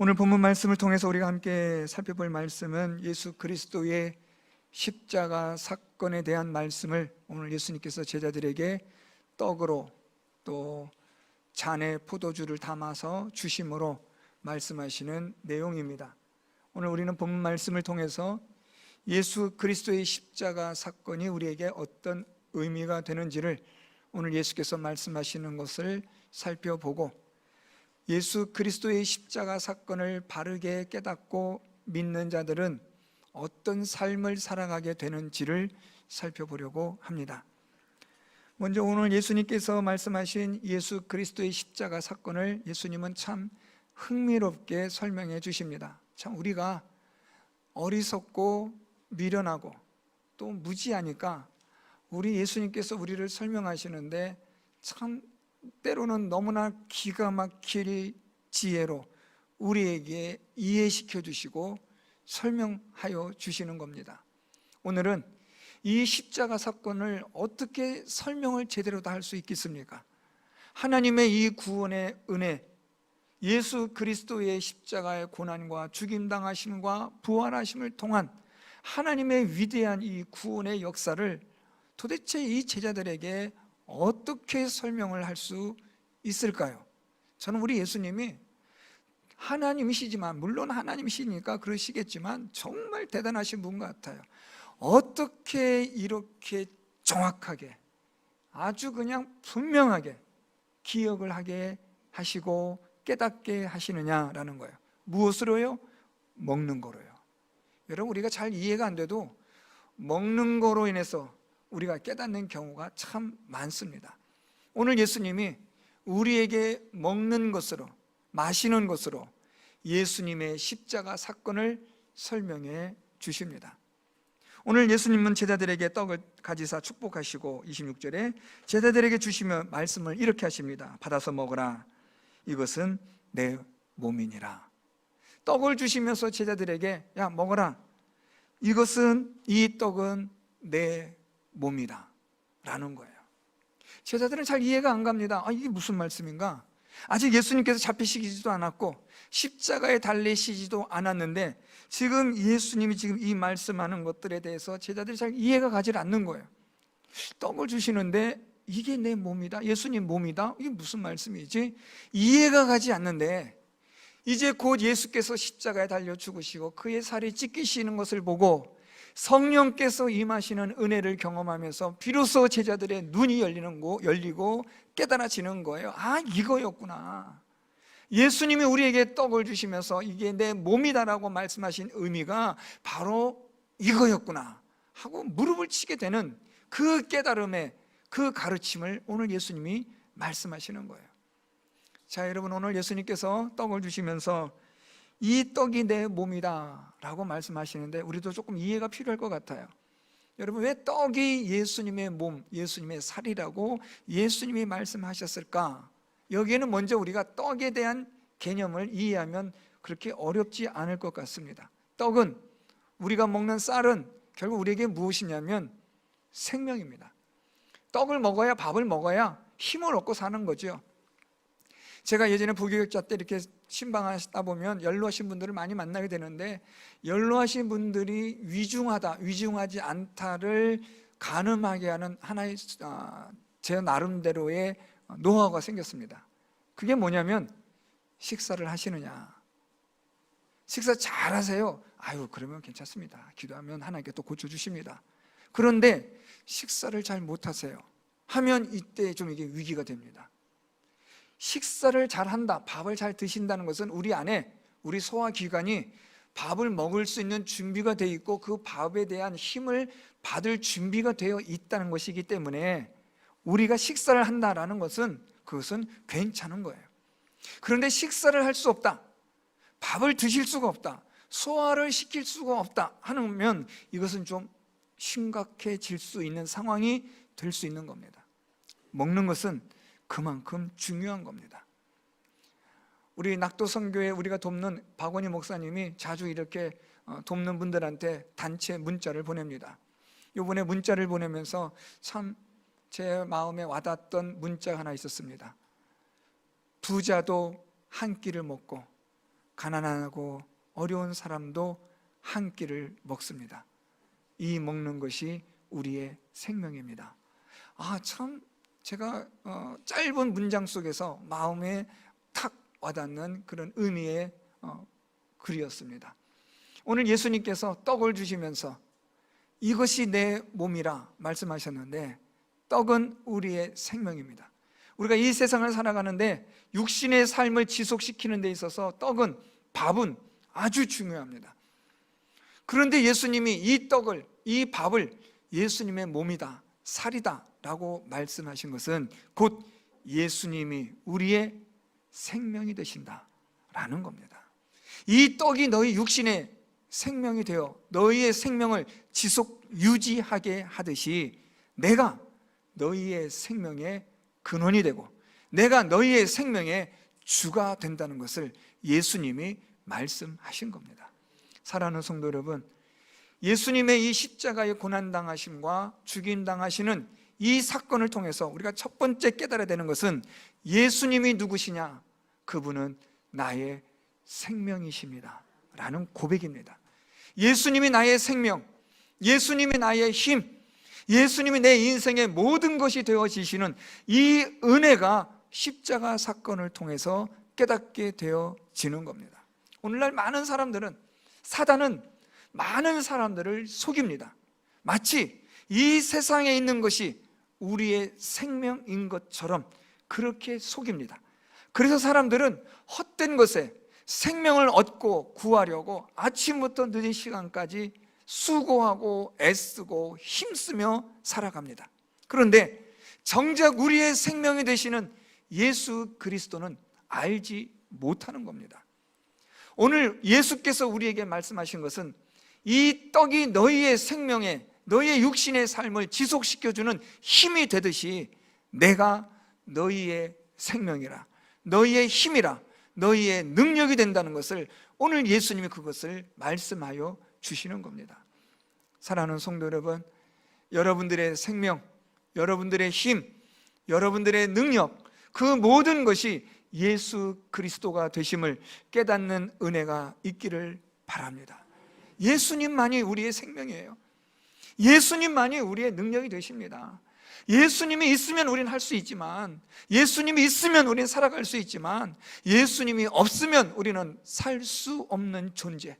오늘 본문 말씀을 통해서 우리가 함께 살펴볼 말씀은 예수 그리스도의 십자가 사건에 대한 말씀을 오늘 예수님께서 제자들에게 떡으로 또 잔에 포도주를 담아서 주심으로 말씀하시는 내용입니다. 오늘 우리는 본문 말씀을 통해서 예수 그리스도의 십자가 사건이 우리에게 어떤 의미가 되는지를 오늘 예수께서 말씀하시는 것을 살펴보고, 예수 그리스도의 십자가 사건을 바르게 깨닫고 믿는 자들은 어떤 삶을 살아가게 되는지를 살펴보려고 합니다. 먼저 오늘 예수님께서 말씀하신 예수 그리스도의 십자가 사건을 예수님은 참 흥미롭게 설명해 주십니다. 참 우리가 어리석고 미련하고 또 무지하니까 우리 예수님께서 우리를 설명하시는데 참 때로는 너무나 기가 막힐 지혜로 우리에게 이해시켜 주시고 설명하여 주시는 겁니다. 오늘은 이 십자가 사건을 어떻게 설명을 제대로 다 할 수 있겠습니까? 하나님의 이 구원의 은혜, 예수 그리스도의 십자가의 고난과 죽임당하심과 부활하심을 통한 하나님의 위대한 이 구원의 역사를 도대체 이 제자들에게 어떻게 설명을 할 수 있을까요? 저는 우리 예수님이 하나님이시지만, 물론 하나님이시니까 그러시겠지만 정말 대단하신 분 같아요. 어떻게 이렇게 정확하게 아주 그냥 분명하게 기억을 하게 하시고 깨닫게 하시느냐라는 거예요. 무엇으로요? 먹는 거로요. 여러분, 우리가 잘 이해가 안 돼도 먹는 거로 인해서 우리가 깨닫는 경우가 참 많습니다. 오늘 예수님이 우리에게 먹는 것으로, 마시는 것으로 예수님의 십자가 사건을 설명해 주십니다. 오늘 예수님은 제자들에게 떡을 가지사 축복하시고 26절에 제자들에게 주시며 말씀을 이렇게 하십니다. 받아서 먹으라, 이것은 내 몸이니라. 떡을 주시면서 제자들에게 야 먹어라, 이 떡은 내 몸이다 라는 거예요. 제자들은 잘 이해가 안 갑니다. 이게 무슨 말씀인가? 아직 예수님께서 잡히시지도 않았고 십자가에 달리시지도 않았는데 지금 예수님이 지금 이 말씀하는 것들에 대해서 제자들이 잘 이해가 가지 않는 거예요. 떡을 주시는데 이게 내 몸이다, 예수님 몸이다, 이게 무슨 말씀이지? 이해가 가지 않는데 이제 곧 예수께서 십자가에 달려 죽으시고 그의 살이 찢기시는 것을 보고 성령께서 임하시는 은혜를 경험하면서 비로소 제자들의 눈이 열리고 깨달아지는 거예요. 이거였구나. 예수님이 우리에게 떡을 주시면서 이게 내 몸이다라고 말씀하신 의미가 바로 이거였구나 하고 무릎을 치게 되는 그 깨달음의 그 가르침을 오늘 예수님이 말씀하시는 거예요. 자, 여러분, 오늘 예수님께서 떡을 주시면서 이 떡이 내 몸이다 라고 말씀하시는데 우리도 조금 이해가 필요할 것 같아요. 여러분, 왜 떡이 예수님의 몸, 예수님의 살이라고 예수님이 말씀하셨을까? 여기에는 먼저 우리가 떡에 대한 개념을 이해하면 그렇게 어렵지 않을 것 같습니다. 떡은, 우리가 먹는 쌀은 결국 우리에게 무엇이냐면 생명입니다. 떡을 먹어야, 밥을 먹어야 힘을 얻고 사는 거죠. 제가 예전에 부교육자 때 이렇게 신방하시다 보면 연로하신 분들을 많이 만나게 되는데, 연로하신 분들이 위중하지 않다를 가늠하게 하는 하나의 제 나름대로의 노하우가 생겼습니다. 그게 뭐냐면 식사를 하시느냐, 식사 잘 하세요. 그러면 괜찮습니다. 기도하면 하나님께 또 고쳐주십니다. 그런데 식사를 잘 못하세요 하면 이때 좀 이게 위기가 됩니다. 식사를 잘 한다, 밥을 잘 드신다는 것은 우리 안에, 우리 소화기관이 밥을 먹을 수 있는 준비가 되어 있고 그 밥에 대한 힘을 받을 준비가 되어 있다는 것이기 때문에 우리가 식사를 한다라는 것은 그것은 괜찮은 거예요. 그런데 식사를 할 수 없다, 밥을 드실 수가 없다, 소화를 시킬 수가 없다 하면 이것은 좀 심각해질 수 있는 상황이 될 수 있는 겁니다. 먹는 것은 그만큼 중요한 겁니다. 우리 낙도선교회 우리가 돕는 박원희 목사님이 자주 이렇게 돕는 분들한테 단체 문자를 보냅니다. 이번에 문자를 보내면서 참 제 마음에 와닿았던 문자가 하나 있었습니다. 부자도 한 끼를 먹고 가난하고 어려운 사람도 한 끼를 먹습니다. 이 먹는 것이 우리의 생명입니다. 참 제가 짧은 문장 속에서 마음에 탁 와닿는 그런 의미의 글이었습니다. 오늘 예수님께서 떡을 주시면서 이것이 내 몸이라 말씀하셨는데, 떡은 우리의 생명입니다. 우리가 이 세상을 살아가는데 육신의 삶을 지속시키는 데 있어서 떡은, 밥은 아주 중요합니다. 그런데 예수님이 이 떡을, 이 밥을 예수님의 몸이다, 살이다 라고 말씀하신 것은 곧 예수님이 우리의 생명이 되신다 라는 겁니다. 이 떡이 너희 육신의 생명이 되어 너희의 생명을 지속 유지하게 하듯이 내가 너희의 생명의 근원이 되고 내가 너희의 생명의 주가 된다는 것을 예수님이 말씀하신 겁니다. 사랑하는 성도 여러분, 예수님의 이 십자가의 고난당하심과 죽임당하시는 이 사건을 통해서 우리가 첫 번째 깨달아야 되는 것은 예수님이 누구시냐? 그분은 나의 생명이십니다 라는 고백입니다. 예수님이 나의 생명, 예수님이 나의 힘, 예수님이 내 인생의 모든 것이 되어지시는 이 은혜가 십자가 사건을 통해서 깨닫게 되어지는 겁니다. 오늘날 많은 사람들은, 사단은 많은 사람들을 속입니다. 마치 이 세상에 있는 것이 우리의 생명인 것처럼 그렇게 속입니다. 그래서 사람들은 헛된 것에 생명을 얻고 구하려고 아침부터 늦은 시간까지 수고하고 애쓰고 힘쓰며 살아갑니다. 그런데 정작 우리의 생명이 되시는 예수 그리스도는 알지 못하는 겁니다. 오늘 예수께서 우리에게 말씀하신 것은 이 떡이 너희의 생명에, 너희의 육신의 삶을 지속시켜주는 힘이 되듯이 내가 너희의 생명이라, 너희의 힘이라, 너희의 능력이 된다는 것을 오늘 예수님이 그것을 말씀하여 주시는 겁니다. 사랑하는 성도 여러분, 여러분들의 생명, 여러분들의 힘, 여러분들의 능력, 그 모든 것이 예수 그리스도가 되심을 깨닫는 은혜가 있기를 바랍니다. 예수님만이 우리의 생명이에요. 예수님만이 우리의 능력이 되십니다. 예수님이 있으면 우리는 할 수 있지만, 예수님이 있으면 우리는 살아갈 수 있지만, 예수님이 없으면 우리는 살 수 없는 존재,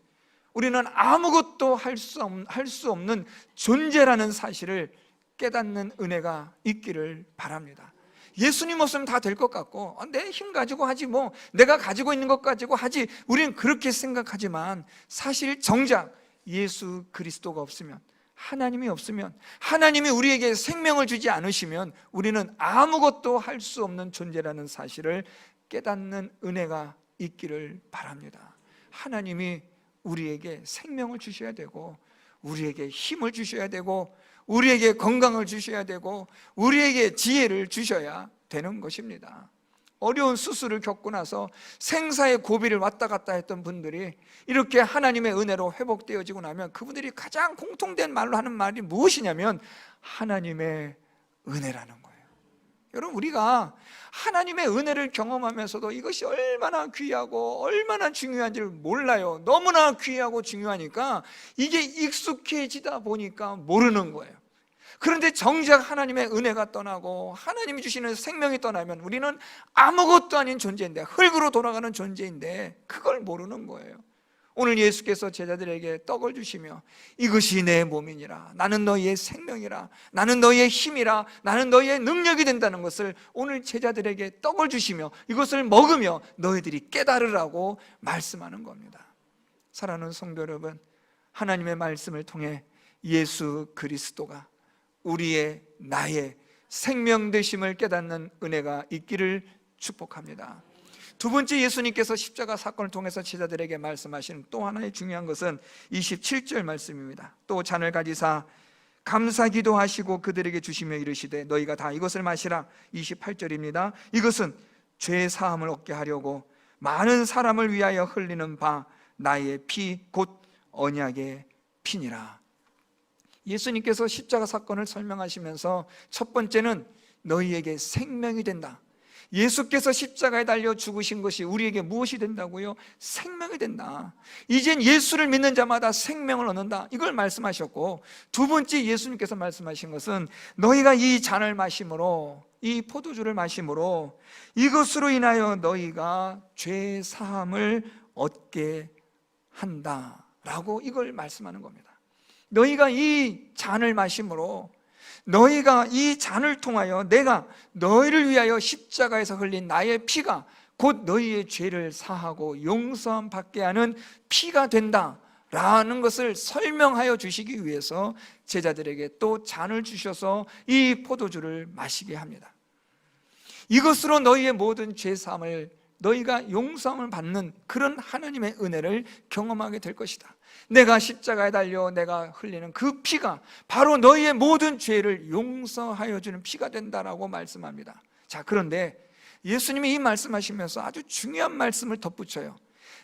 우리는 아무것도 할 수 없는 존재라는 사실을 깨닫는 은혜가 있기를 바랍니다. 예수님 없으면 다 될 것 같고 내 힘 가지고 하지, 뭐 내가 가지고 있는 것 가지고 하지, 우리는 그렇게 생각하지만 사실 정작 예수 그리스도가 없으면, 하나님이 없으면, 하나님이 우리에게 생명을 주지 않으시면 우리는 아무것도 할 수 없는 존재라는 사실을 깨닫는 은혜가 있기를 바랍니다. 하나님이 우리에게 생명을 주셔야 되고, 우리에게 힘을 주셔야 되고, 우리에게 건강을 주셔야 되고, 우리에게 지혜를 주셔야 되는 것입니다. 어려운 수술을 겪고 나서 생사의 고비를 왔다 갔다 했던 분들이 이렇게 하나님의 은혜로 회복되어지고 나면 그분들이 가장 공통된 말로 하는 말이 무엇이냐면 하나님의 은혜라는 거예요. 여러분, 우리가 하나님의 은혜를 경험하면서도 이것이 얼마나 귀하고 얼마나 중요한지를 몰라요. 너무나 귀하고 중요하니까 이게 익숙해지다 보니까 모르는 거예요. 그런데 정작 하나님의 은혜가 떠나고 하나님이 주시는 생명이 떠나면 우리는 아무것도 아닌 존재인데, 흙으로 돌아가는 존재인데 그걸 모르는 거예요. 오늘 예수께서 제자들에게 떡을 주시며 이것이 내 몸이니라, 나는 너희의 생명이라, 나는 너희의 힘이라, 나는 너희의 능력이 된다는 것을 오늘 제자들에게 떡을 주시며 이것을 먹으며 너희들이 깨달으라고 말씀하는 겁니다. 사랑하는 성도 여러분, 하나님의 말씀을 통해 예수 그리스도가 우리의, 나의 생명 되심을 깨닫는 은혜가 있기를 축복합니다. 두 번째, 예수님께서 십자가 사건을 통해서 제자들에게 말씀하시는 또 하나의 중요한 것은 27절 말씀입니다. 또 잔을 가지사 감사 기도하시고 그들에게 주시며 이르시되 너희가 다 이것을 마시라. 28절입니다. 이것은 죄 사함을 얻게 하려고 많은 사람을 위하여 흘리는 바 나의 피 곧 언약의 피니라. 예수님께서 십자가 사건을 설명하시면서 첫 번째는 너희에게 생명이 된다, 예수께서 십자가에 달려 죽으신 것이 우리에게 무엇이 된다고요? 생명이 된다. 이젠 예수를 믿는 자마다 생명을 얻는다, 이걸 말씀하셨고, 두 번째 예수님께서 말씀하신 것은 너희가 이 잔을 마심으로, 이 포도주를 마심으로 이것으로 인하여 너희가 죄 사함을 얻게 한다라고 이걸 말씀하는 겁니다. 너희가 이 잔을 마심으로, 너희가 이 잔을 통하여 내가 너희를 위하여 십자가에서 흘린 나의 피가 곧 너희의 죄를 사하고 용서함 받게 하는 피가 된다라는 것을 설명하여 주시기 위해서 제자들에게 또 잔을 주셔서 이 포도주를 마시게 합니다. 이것으로 너희의 모든 죄 사함을, 너희가 용서함을 받는 그런 하나님의 은혜를 경험하게 될 것이다. 내가 십자가에 달려 내가 흘리는 그 피가 바로 너희의 모든 죄를 용서하여 주는 피가 된다라고 말씀합니다. 자, 그런데 예수님이 이 말씀하시면서 아주 중요한 말씀을 덧붙여요.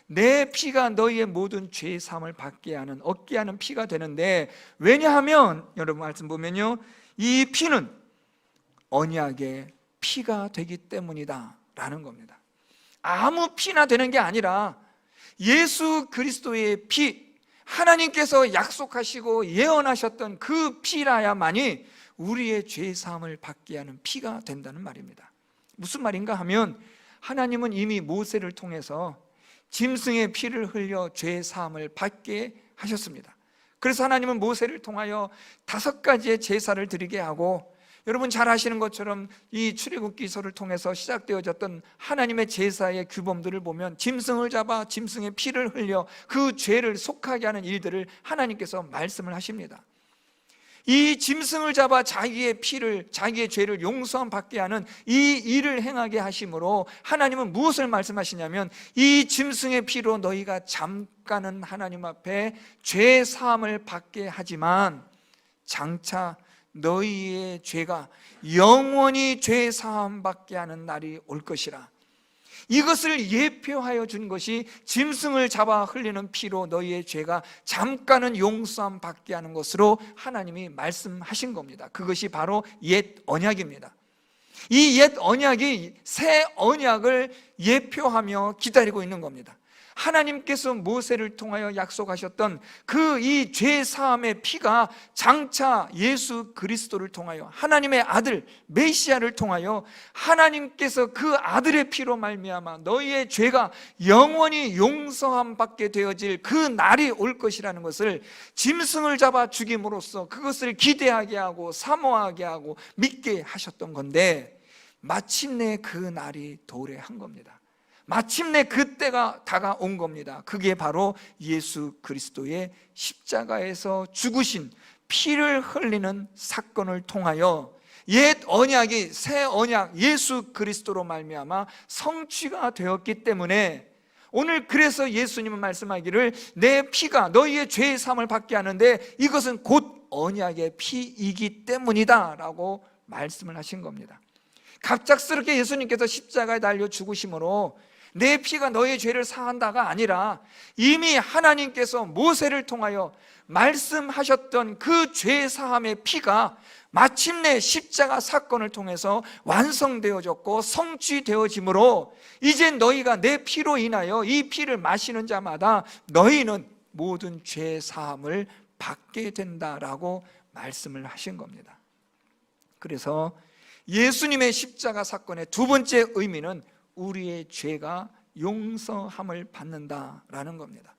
내 피가 너희의 모든 죄 사함을 받게 하는, 얻게 하는 피가 되는데, 왜냐하면 여러분 말씀 보면요, 이 피는 언약의 피가 되기 때문이다 라는 겁니다. 아무 피나 되는 게 아니라 예수 그리스도의 피, 하나님께서 약속하시고 예언하셨던 그 피라야만이 우리의 죄 사함을 받게 하는 피가 된다는 말입니다. 무슨 말인가 하면, 하나님은 이미 모세를 통해서 짐승의 피를 흘려 죄 사함을 받게 하셨습니다. 그래서 하나님은 모세를 통하여 5가지의 제사를 드리게 하고, 여러분 잘 아시는 것처럼 이 출애굽기서를 통해서 시작되어졌던 하나님의 제사의 규범들을 보면 짐승을 잡아 짐승의 피를 흘려 그 죄를 속하게 하는 일들을 하나님께서 말씀을 하십니다. 이 짐승을 잡아 자기의 피를, 자기의 죄를 용서함 받게 하는 이 일을 행하게 하심으로 하나님은 무엇을 말씀하시냐면, 이 짐승의 피로 너희가 잠깐은 하나님 앞에 죄 사함을 받게 하지만 장차 너희의 죄가 영원히 죄 사함 받게 하는 날이 올 것이라. 이것을 예표하여 준 것이 짐승을 잡아 흘리는 피로 너희의 죄가 잠깐은 용서함 받게 하는 것으로 하나님이 말씀하신 겁니다. 그것이 바로 옛 언약입니다. 이 옛 언약이 새 언약을 예표하며 기다리고 있는 겁니다. 하나님께서 모세를 통하여 약속하셨던 그 이 죄 사함의 피가 장차 예수 그리스도를 통하여, 하나님의 아들 메시아를 통하여 하나님께서 그 아들의 피로 말미암아 너희의 죄가 영원히 용서함 받게 되어질 그 날이 올 것이라는 것을 짐승을 잡아 죽임으로써 그것을 기대하게 하고 사모하게 하고 믿게 하셨던 건데, 마침내 그 날이 도래한 겁니다. 마침내 그때가 다가온 겁니다. 그게 바로 예수 그리스도의 십자가에서 죽으신, 피를 흘리는 사건을 통하여 옛 언약이 새 언약 예수 그리스도로 말미암아 성취가 되었기 때문에, 오늘 그래서 예수님은 말씀하기를 내 피가 너희의 죄의 사함을 받게 하는데 이것은 곧 언약의 피이기 때문이다 라고 말씀을 하신 겁니다. 갑작스럽게 예수님께서 십자가에 달려 죽으심으로 내 피가 너의 죄를 사한다가 아니라, 이미 하나님께서 모세를 통하여 말씀하셨던 그 죄 사함의 피가 마침내 십자가 사건을 통해서 완성되어졌고 성취되어지므로, 이제 너희가 내 피로 인하여 이 피를 마시는 자마다 너희는 모든 죄 사함을 받게 된다라고 말씀을 하신 겁니다. 그래서 예수님의 십자가 사건의 두 번째 의미는 우리의 죄가 용서함을 받는다라는 겁니다.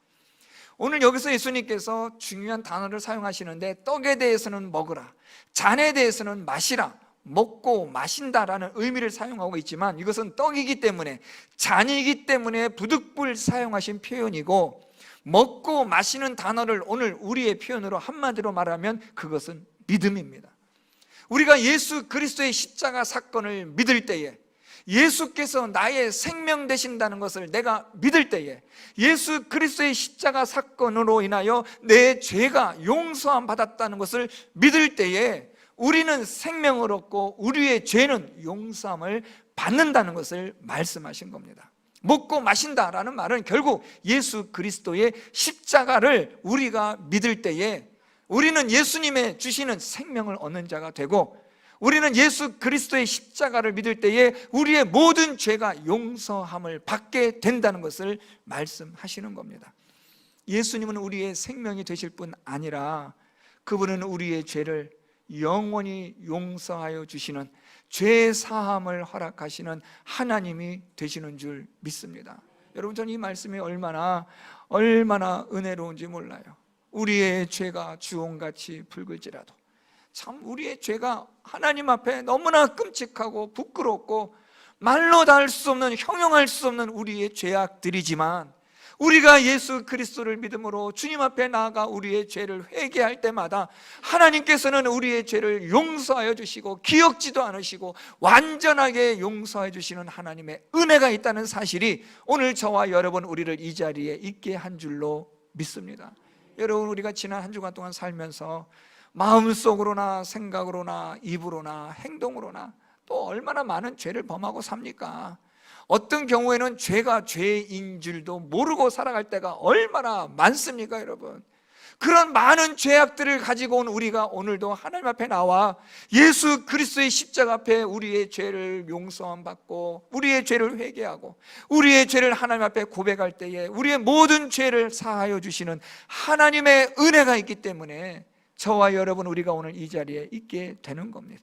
오늘 여기서 예수님께서 중요한 단어를 사용하시는데, 떡에 대해서는 먹으라, 잔에 대해서는 마시라, 먹고 마신다라는 의미를 사용하고 있지만, 이것은 떡이기 때문에, 잔이기 때문에 부득불 사용하신 표현이고, 먹고 마시는 단어를 오늘 우리의 표현으로 한마디로 말하면 그것은 믿음입니다. 우리가 예수 그리스도의 십자가 사건을 믿을 때에, 예수께서 나의 생명 되신다는 것을 내가 믿을 때에, 예수 그리스도의 십자가 사건으로 인하여 내 죄가 용서함 받았다는 것을 믿을 때에 우리는 생명을 얻고 우리의 죄는 용서함을 받는다는 것을 말씀하신 겁니다. 먹고 마신다라는 말은 결국 예수 그리스도의 십자가를 우리가 믿을 때에 우리는 예수님의 주시는 생명을 얻는 자가 되고, 우리는 예수 그리스도의 십자가를 믿을 때에 우리의 모든 죄가 용서함을 받게 된다는 것을 말씀하시는 겁니다. 예수님은 우리의 생명이 되실 뿐 아니라 그분은 우리의 죄를 영원히 용서하여 주시는, 죄 사함을 허락하시는 하나님이 되시는 줄 믿습니다. 여러분, 저는 이 말씀이 얼마나 은혜로운지 몰라요. 우리의 죄가 주홍같이 붉을지라도, 참 우리의 죄가 하나님 앞에 너무나 끔찍하고 부끄럽고 말로 다 할 수 없는, 형용할 수 없는 우리의 죄악들이지만, 우리가 예수 그리스도를 믿음으로 주님 앞에 나아가 우리의 죄를 회개할 때마다 하나님께서는 우리의 죄를 용서하여 주시고 기억지도 않으시고 완전하게 용서해 주시는 하나님의 은혜가 있다는 사실이 오늘 저와 여러분, 우리를 이 자리에 있게 한 줄로 믿습니다. 여러분, 우리가 지난 한 주간 동안 살면서 마음속으로나 생각으로나 입으로나 행동으로나 또 얼마나 많은 죄를 범하고 삽니까? 어떤 경우에는 죄가 죄인 줄도 모르고 살아갈 때가 얼마나 많습니까, 여러분? 그런 많은 죄악들을 가지고 온 우리가 오늘도 하나님 앞에 나와 예수 그리스도의 십자가 앞에 우리의 죄를 용서함 받고 우리의 죄를 회개하고 우리의 죄를 하나님 앞에 고백할 때에 우리의 모든 죄를 사하여 주시는 하나님의 은혜가 있기 때문에 저와 여러분, 우리가 오늘 이 자리에 있게 되는 겁니다.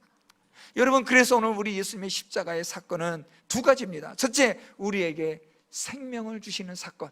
여러분, 그래서 오늘 우리 예수님의 십자가의 사건은 두 가지입니다. 첫째, 우리에게 생명을 주시는 사건,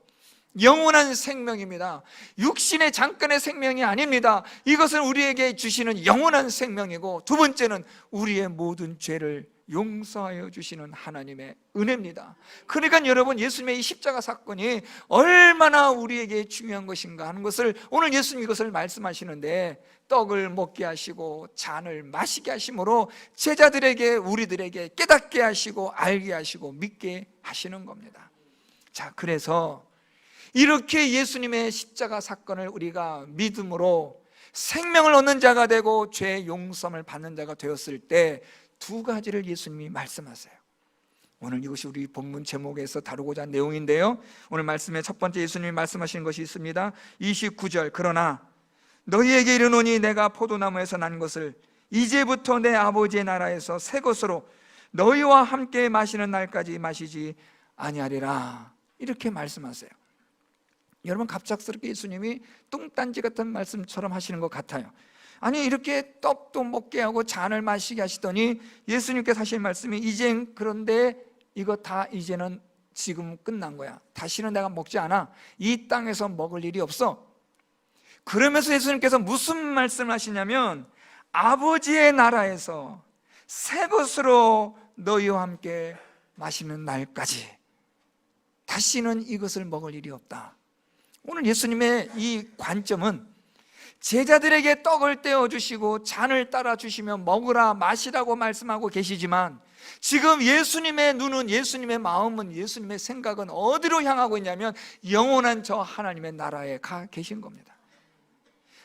영원한 생명입니다. 육신의 잠깐의 생명이 아닙니다. 이것은 우리에게 주시는 영원한 생명이고, 두 번째는 우리의 모든 죄를 용서하여 주시는 하나님의 은혜입니다. 그러니까 여러분, 예수님의 이 십자가 사건이 얼마나 우리에게 중요한 것인가 하는 것을 오늘 예수님이 이것을 말씀하시는데, 떡을 먹게 하시고 잔을 마시게 하심으로 제자들에게, 우리들에게 깨닫게 하시고 알게 하시고 믿게 하시는 겁니다. 자, 그래서 이렇게 예수님의 십자가 사건을 우리가 믿음으로 생명을 얻는 자가 되고 죄 용서를 받는 자가 되었을 때 두 가지를 예수님이 말씀하세요. 오늘 이것이 우리 본문 제목에서 다루고자 한 내용인데요, 오늘 말씀의 첫 번째 예수님이 말씀하시는 것이 있습니다. 29절, 그러나 너희에게 이르노니 내가 포도나무에서 난 것을 이제부터 내 아버지의 나라에서 새 것으로 너희와 함께 마시는 날까지 마시지 아니하리라, 이렇게 말씀하세요. 여러분, 갑작스럽게 예수님이 뚱딴지 같은 말씀처럼 하시는 것 같아요. 아니, 이렇게 떡도 먹게 하고 잔을 마시게 하시더니 예수님께서 하신 말씀이, 이젠 그런데 이거 다 이제는 지금 끝난 거야. 다시는 내가 먹지 않아. 이 땅에서 먹을 일이 없어. 그러면서 예수님께서 무슨 말씀을 하시냐면, 아버지의 나라에서 새 것으로 너희와 함께 마시는 날까지 다시는 이것을 먹을 일이 없다. 오늘 예수님의 이 관점은 제자들에게 떡을 떼어주시고 잔을 따라주시며 먹으라 마시라고 말씀하고 계시지만, 지금 예수님의 눈은, 예수님의 마음은, 예수님의 생각은 어디로 향하고 있냐면 영원한 저 하나님의 나라에 가 계신 겁니다.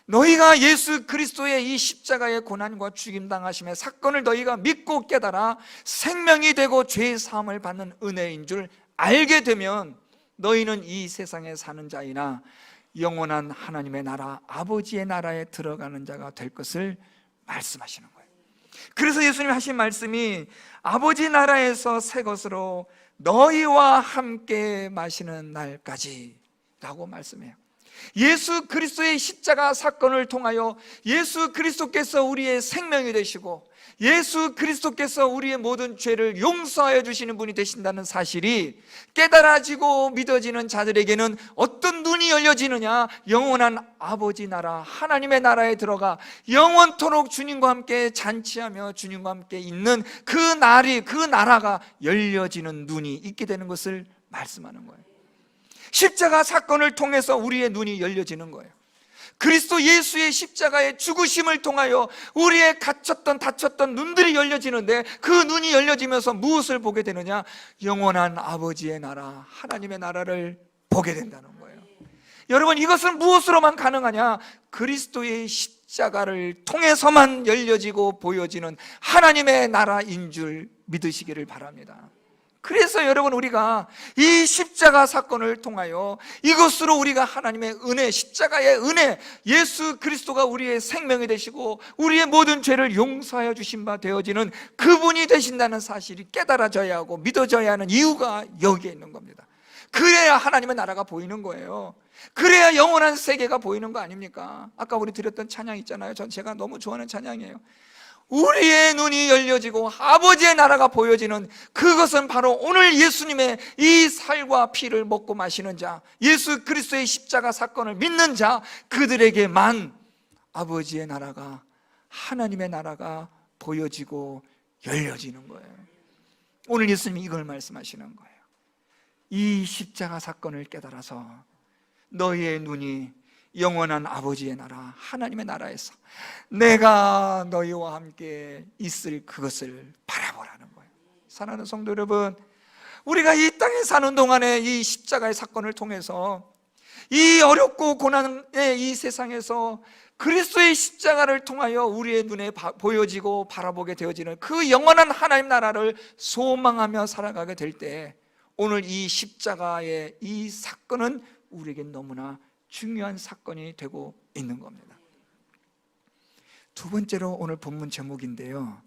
너희가 예수 그리스도의 이 십자가의 고난과 죽임당하심의 사건을 너희가 믿고 깨달아 생명이 되고 죄 사함을 받는 은혜인 줄 알게 되면 너희는 이 세상에 사는 자이나 영원한 하나님의 나라, 아버지의 나라에 들어가는 자가 될 것을 말씀하시는 거예요. 그래서 예수님이 하신 말씀이 아버지 나라에서 새 것으로 너희와 함께 마시는 날까지 라고 말씀해요. 예수 그리스도의 십자가 사건을 통하여 예수 그리스도께서 우리의 생명이 되시고 예수 그리스도께서 우리의 모든 죄를 용서하여 주시는 분이 되신다는 사실이 깨달아지고 믿어지는 자들에게는 어떤 눈이 열려지느냐, 영원한 아버지 나라, 하나님의 나라에 들어가 영원토록 주님과 함께 잔치하며 주님과 함께 있는 그 날이, 그 나라가 열려지는 눈이 있게 되는 것을 말씀하는 거예요. 십자가 사건을 통해서 우리의 눈이 열려지는 거예요. 그리스도 예수의 십자가의 죽으심을 통하여 우리의 닫혔던 눈들이 열려지는데, 그 눈이 열려지면서 무엇을 보게 되느냐? 영원한 아버지의 나라, 하나님의 나라를 보게 된다는 거예요. 여러분, 이것은 무엇으로만 가능하냐? 그리스도의 십자가를 통해서만 열려지고 보여지는 하나님의 나라인 줄 믿으시기를 바랍니다. 그래서 여러분, 우리가 이 십자가 사건을 통하여 이것으로 우리가 하나님의 은혜, 십자가의 은혜, 예수 그리스도가 우리의 생명이 되시고 우리의 모든 죄를 용서하여 주신 바 되어지는 그분이 되신다는 사실이 깨달아져야 하고 믿어져야 하는 이유가 여기에 있는 겁니다. 그래야 하나님의 나라가 보이는 거예요. 그래야 영원한 세계가 보이는 거 아닙니까? 아까 우리 드렸던 찬양 있잖아요. 제가 너무 좋아하는 찬양이에요. 우리의 눈이 열려지고 아버지의 나라가 보여지는 그것은 바로 오늘 예수님의 이 살과 피를 먹고 마시는 자, 예수 그리스도의 십자가 사건을 믿는 자, 그들에게만 아버지의 나라가, 하나님의 나라가 보여지고 열려지는 거예요. 오늘 예수님이 이걸 말씀하시는 거예요. 이 십자가 사건을 깨달아서 너희의 눈이 영원한 아버지의 나라, 하나님의 나라에서 내가 너희와 함께 있을 그것을 바라보라는 거예요. 사랑하는 성도 여러분, 우리가 이 땅에 사는 동안에 이 십자가의 사건을 통해서 이 어렵고 고난의 이 세상에서 그리스도의 십자가를 통하여 우리의 눈에 보여지고 바라보게 되어지는 그 영원한 하나님 나라를 소망하며 살아가게 될 때, 오늘 이 십자가의 이 사건은 우리에게 너무나 중요한 사건이 되고 있는 겁니다. 두 번째로 오늘 본문 제목인데요,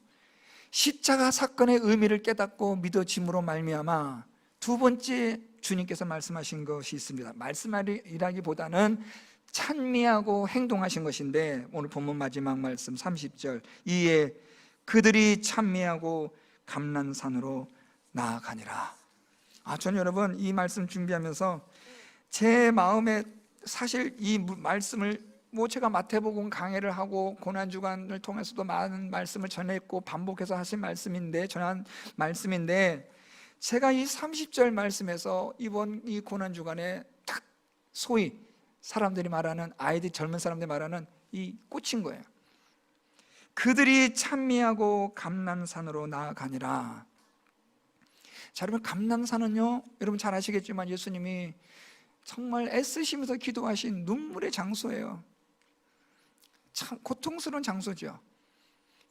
십자가 사건의 의미를 깨닫고 믿어짐으로 말미암아 두 번째 주님께서 말씀하신 것이 있습니다. 말씀이라기보다는 찬미하고 행동하신 것인데, 오늘 본문 마지막 말씀 30절, 이에 그들이 찬미하고 감난산으로 나아가니라. 저는 여러분, 이 말씀 준비하면서 제 마음에 사실 이 말씀을 제가 마태복음 강해를 하고 고난주간을 통해서도 많은 말씀을 전했고 반복해서 하신 말씀인데, 전한 말씀인데, 제가 이 30절 말씀에서 이번 이 고난주간에 딱 소위 사람들이 말하는, 아이들, 젊은 사람들이 말하는 이 꽂힌 거예요. 그들이 찬미하고 감난산으로 나아가니라. 자, 여러분, 감난산은요, 여러분 잘 아시겠지만 예수님이 정말 애쓰시면서 기도하신 눈물의 장소예요. 참 고통스러운 장소죠.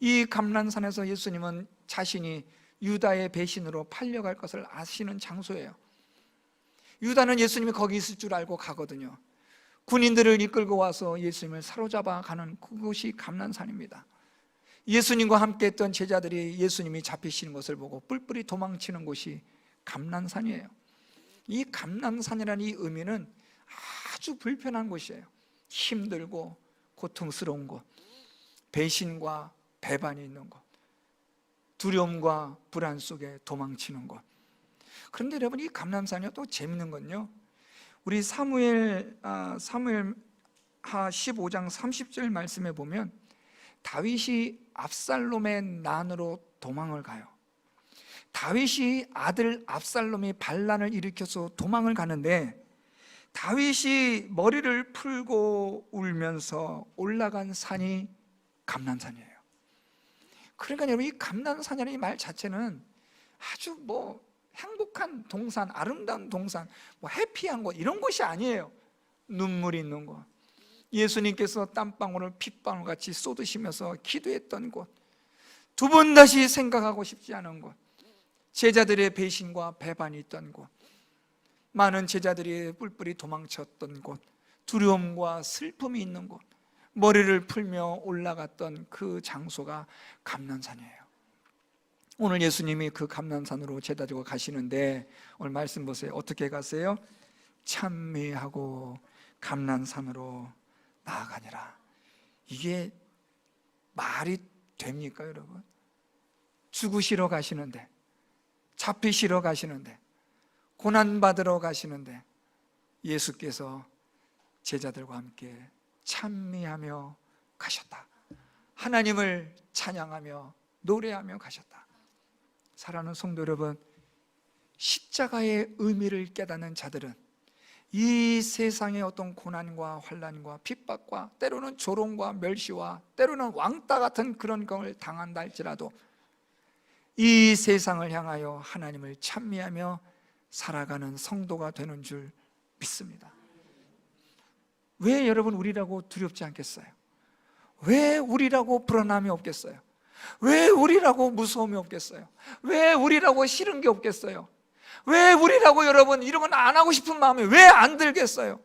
이 감난산에서 예수님은 자신이 유다의 배신으로 팔려갈 것을 아시는 장소예요. 유다는 예수님이 거기 있을 줄 알고 가거든요. 군인들을 이끌고 와서 예수님을 사로잡아 가는 그곳이 감난산입니다. 예수님과 함께 했던 제자들이 예수님이 잡히시는 것을 보고 뿔뿔이 도망치는 곳이 감난산이에요. 이 감난산이라는 이 의미는 아주 불편한 곳이에요. 힘들고 고통스러운 곳, 배신과 배반이 있는 곳, 두려움과 불안 속에 도망치는 곳. 그런데 여러분, 이 감난산이 또 재밌는 건요, 우리 사무엘하 15장 30절 말씀에 보면 다윗이 압살롬의 난으로 도망을 가요. 다윗이 아들 압살롬이 반란을 일으켜서 도망을 가는데, 다윗이 머리를 풀고 울면서 올라간 산이 감난산이에요. 그러니까 여러분, 이 감난산이라는 이 말 자체는 아주 행복한 동산, 아름다운 동산, 해피한 곳, 이런 곳이 아니에요. 눈물이 있는 곳, 예수님께서 땀방울을 핏방울 같이 쏟으시면서 기도했던 곳, 두 번 다시 생각하고 싶지 않은 곳, 제자들의 배신과 배반이 있던 곳, 많은 제자들이 뿔뿔이 도망쳤던 곳, 두려움과 슬픔이 있는 곳, 머리를 풀며 올라갔던 그 장소가 감난산이에요. 오늘 예수님이 그 감난산으로 제자들과 가시는데, 오늘 말씀 보세요. 어떻게 가세요? 찬미하고 감난산으로 나아가니라. 이게 말이 됩니까, 여러분? 죽으시러 가시는데, 잡히시러 가시는데, 고난받으러 가시는데 예수께서 제자들과 함께 찬미하며 가셨다. 하나님을 찬양하며 노래하며 가셨다. 사랑하는 성도 여러분, 십자가의 의미를 깨닫는 자들은 이 세상의 어떤 고난과 환난과 핍박과 때로는 조롱과 멸시와 때로는 왕따 같은 그런 것을 당한다 할지라도 이 세상을 향하여 하나님을 찬미하며 살아가는 성도가 되는 줄 믿습니다. 왜 여러분 우리라고 두렵지 않겠어요? 왜 우리라고 불안함이 없겠어요? 왜 우리라고 무서움이 없겠어요? 왜 우리라고 싫은 게 없겠어요? 왜 우리라고 여러분 이런 건 안 하고 싶은 마음이 왜 안 들겠어요?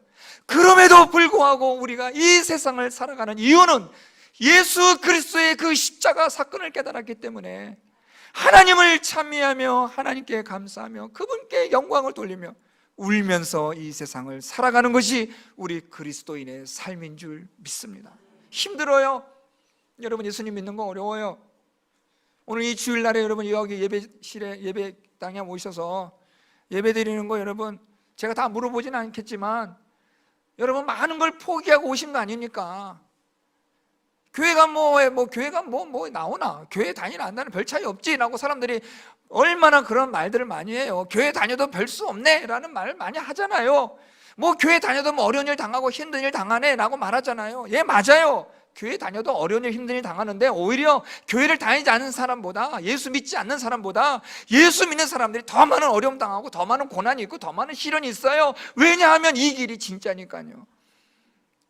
그럼에도 불구하고 우리가 이 세상을 살아가는 이유는 예수 그리스도의 그 십자가 사건을 깨달았기 때문에 하나님을 찬미하며 하나님께 감사하며 그분께 영광을 돌리며 울면서 이 세상을 살아가는 것이 우리 그리스도인의 삶인 줄 믿습니다. 힘들어요. 여러분 예수님 믿는 거 어려워요. 오늘 이 주일날에 여러분 여기 예배실에 예배당에 모셔서 예배 드리는 거 여러분 제가 다 물어보진 않겠지만 여러분 많은 걸 포기하고 오신 거 아닙니까? 교회가 교회가 나오나 교회 다니나 안 다니나 별 차이 없지 라고 사람들이 얼마나 그런 말들을 많이 해요. 교회 다녀도 별 수 없네 라는 말을 많이 하잖아요. 교회 다녀도 어려운 일 당하고 힘든 일 당하네 라고 말하잖아요. 예, 맞아요. 교회 다녀도 어려운 일 힘든 일 당하는데 오히려 교회를 다니지 않는 사람보다 예수 믿지 않는 사람보다 예수 믿는 사람들이 더 많은 어려움 당하고 더 많은 고난이 있고 더 많은 시련이 있어요. 왜냐하면 이 길이 진짜니까요.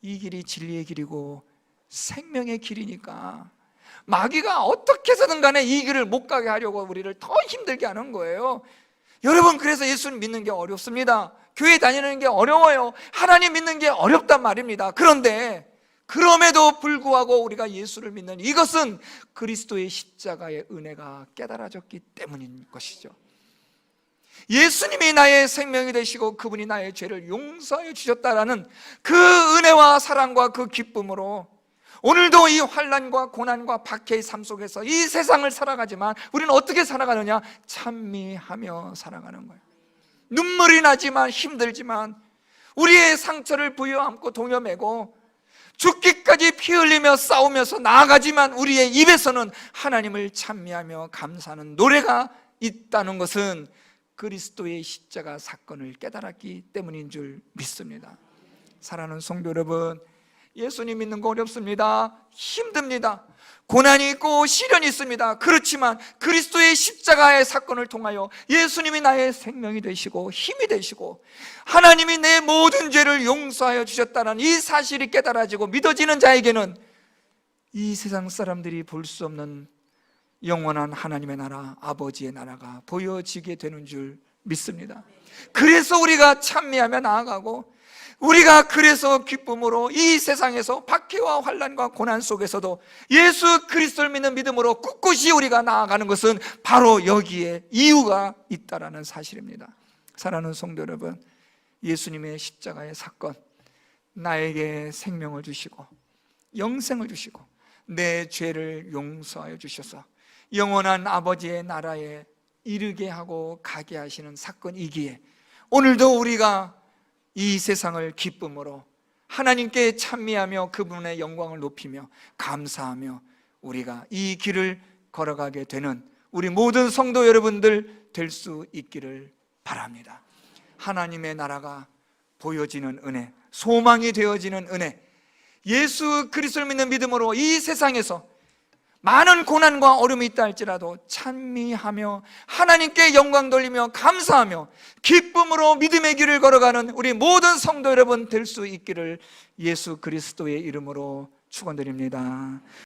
이 길이 진리의 길이고 생명의 길이니까 마귀가 어떻게 해서든 간에 이 길을 못 가게 하려고 우리를 더 힘들게 하는 거예요. 여러분 그래서 예수를 믿는 게 어렵습니다. 교회 다니는 게 어려워요. 하나님 믿는 게 어렵단 말입니다. 그런데 그럼에도 불구하고 우리가 예수를 믿는 이것은 그리스도의 십자가의 은혜가 깨달아졌기 때문인 것이죠. 예수님이 나의 생명이 되시고 그분이 나의 죄를 용서해 주셨다라는 그 은혜와 사랑과 그 기쁨으로 오늘도 이 환난과 고난과 박해의 삶 속에서 이 세상을 살아가지만 우리는 어떻게 살아가느냐? 찬미하며 살아가는 거예요. 눈물이 나지만 힘들지만 우리의 상처를 부여안고 동여매고 죽기까지 피 흘리며 싸우면서 나아가지만 우리의 입에서는 하나님을 찬미하며 감사하는 노래가 있다는 것은 그리스도의 십자가 사건을 깨달았기 때문인 줄 믿습니다. 사랑하는 성도 여러분, 예수님 믿는 거 어렵습니다. 힘듭니다. 고난이 있고 시련이 있습니다. 그렇지만 그리스도의 십자가의 사건을 통하여 예수님이 나의 생명이 되시고 힘이 되시고 하나님이 내 모든 죄를 용서하여 주셨다는 이 사실이 깨달아지고 믿어지는 자에게는 이 세상 사람들이 볼 수 없는 영원한 하나님의 나라, 아버지의 나라가 보여지게 되는 줄 믿습니다. 그래서 우리가 찬미하며 나아가고 우리가 그래서 기쁨으로 이 세상에서 박해와 환난과 고난 속에서도 예수 그리스도를 믿는 믿음으로 꿋꿋이 우리가 나아가는 것은 바로 여기에 이유가 있다라는 사실입니다. 사랑하는 성도 여러분, 예수님의 십자가의 사건, 나에게 생명을 주시고 영생을 주시고 내 죄를 용서하여 주셔서 영원한 아버지의 나라에 이르게 하고 가게 하시는 사건이기에 오늘도 우리가 이 세상을 기쁨으로 하나님께 찬미하며 그분의 영광을 높이며 감사하며 우리가 이 길을 걸어가게 되는 우리 모든 성도 여러분들 될 수 있기를 바랍니다. 하나님의 나라가 보여지는 은혜, 소망이 되어지는 은혜, 예수 그리스도를 믿는 믿음으로 이 세상에서 많은 고난과 어려움이 있다 할지라도 찬미하며 하나님께 영광 돌리며 감사하며 기쁨으로 믿음의 길을 걸어가는 우리 모든 성도 여러분 될 수 있기를 예수 그리스도의 이름으로 축원드립니다.